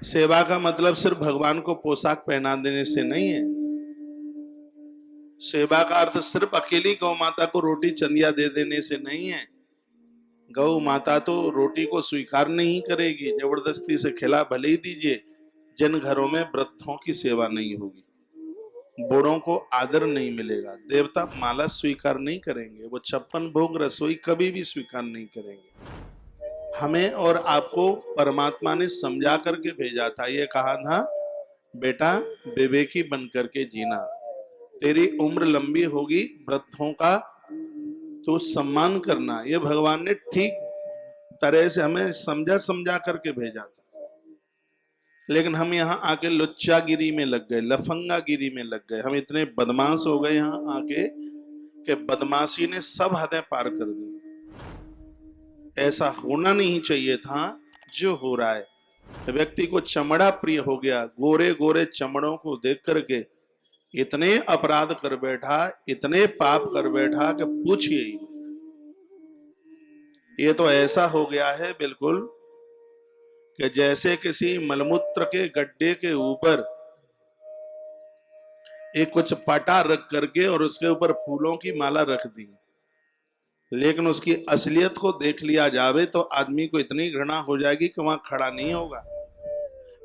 सेवा का मतलब सिर्फ भगवान को पोशाक पहना देने से नहीं है। सेवा का अर्थ सिर्फ अकेली गौ माता को रोटी चंदिया दे देने से नहीं है। गौ माता तो रोटी को स्वीकार नहीं करेगी, जबरदस्ती से खिला भले ही दीजिए। जिन घरों में वृद्धों की सेवा नहीं होगी, बूढ़ों को आदर नहीं मिलेगा, देवता माला स्वीकार नहीं करेंगे, वो 56 भोग रसोई कभी भी स्वीकार नहीं करेंगे। हमें और आपको परमात्मा ने समझा करके भेजा था, ये कहा था बेटा विवेकी बन करके जीना, तेरी उम्र लंबी होगी, वृद्धों का तो सम्मान करना। ये भगवान ने ठीक तरह से हमें समझा समझा करके भेजा था। लेकिन हम यहाँ आके लुच्चागिरी में लग गए, लफंगागिरी में लग गए। हम इतने बदमाश हो गए यहाँ आके कि बदमाशी ने सब हदें पार कर दी। ऐसा होना नहीं चाहिए था जो हो रहा है। व्यक्ति को चमड़ा प्रिय हो गया, गोरे गोरे चमड़ों को देख करके इतने अपराध कर बैठा, इतने पाप कर बैठा कि पूछिए ही मत। ये तो ऐसा हो गया है बिल्कुल कि जैसे किसी मलमूत्र के गड्ढे के ऊपर एक कुछ पटा रख करके और उसके ऊपर फूलों की माला रख दी, लेकिन उसकी असलियत को देख लिया जावे तो आदमी को इतनी घृणा हो जाएगी कि वहां खड़ा नहीं होगा।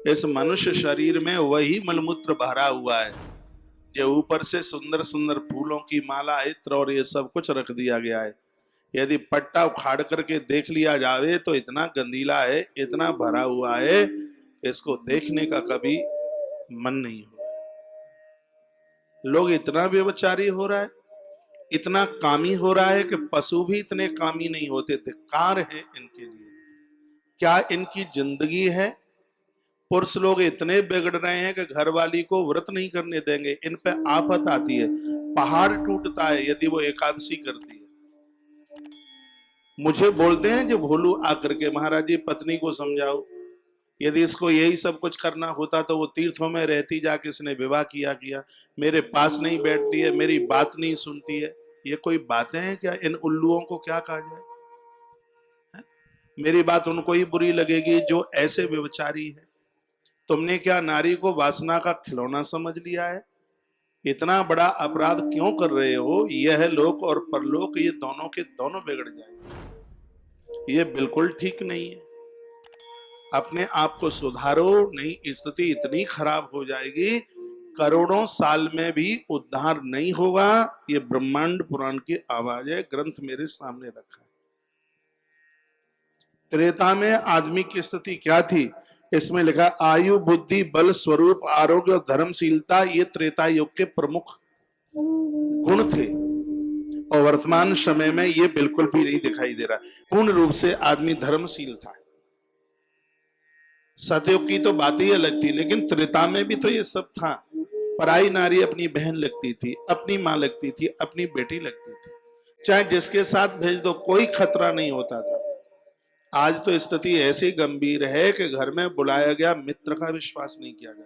इस मनुष्य शरीर में वही मलमूत्र भरा हुआ है, जो ऊपर से सुंदर सुंदर फूलों की माला, इत्र और ये सब कुछ रख दिया गया है। यदि पट्टा उखाड़ करके देख लिया जावे तो इतना गंदीला है, इतना भरा हुआ है, इसको देखने का कभी मन नहीं होगा। लोग इतना व्यभिचारी हो रहा है, इतना कामी हो रहा है कि पशु भी इतने कामी नहीं होते। धिक्कार है इनके लिए। क्या इनकी जिंदगी है? पुरुष लोग इतने बिगड़ रहे हैं कि घरवाली को व्रत नहीं करने देंगे। इन पे आफत आती है, पहाड़ टूटता है यदि वो एकादशी करती है। मुझे बोलते हैं जो भोलू आकर के, महाराज जी पत्नी को समझाओ, यदि इसको यही सब कुछ करना होता तो वो तीर्थों में रहती, जाके इसने विवाह किया, मेरे पास नहीं बैठती है, मेरी बात नहीं सुनती है। ये कोई बातें हैं क्या? इन उल्लुओं को क्या कहा जाए? मेरी बात उनको ही बुरी लगेगी जो ऐसे व्यभिचारी है। तुमने क्या नारी को वासना का खिलौना समझ लिया है? इतना बड़ा अपराध क्यों कर रहे हो? यह लोक और परलोक ये दोनों के दोनों बिगड़ जाएंगे। ये बिल्कुल ठीक नहीं है। अपने आप को सुधारो, नहीं स्थिति इतनी खराब हो जाएगी, करोड़ों साल में भी उद्धार नहीं होगा। ये ब्रह्मांड पुराण की आवाज है, ग्रंथ मेरे सामने रखा है। त्रेता में आदमी की स्थिति क्या थी? इसमें लिखा आयु, बुद्धि, बल, स्वरूप, आरोग्य और धर्मशीलता, ये त्रेता युग के प्रमुख गुण थे। और वर्तमान समय में ये बिल्कुल भी नहीं दिखाई दे रहा। पूर्ण रूप से आदमी धर्मशील था। सतयुग की तो बात ही अलग थी, लेकिन त्रेता में भी तो ये सब था। पराई नारी अपनी बहन लगती थी, अपनी मां लगती थी, अपनी बेटी लगती थी, चाहे जिसके साथ भेज दो कोई खतरा नहीं होता था। आज तो स्थिति ऐसी गंभीर है कि घर में बुलाया गया मित्र का विश्वास नहीं किया जाता।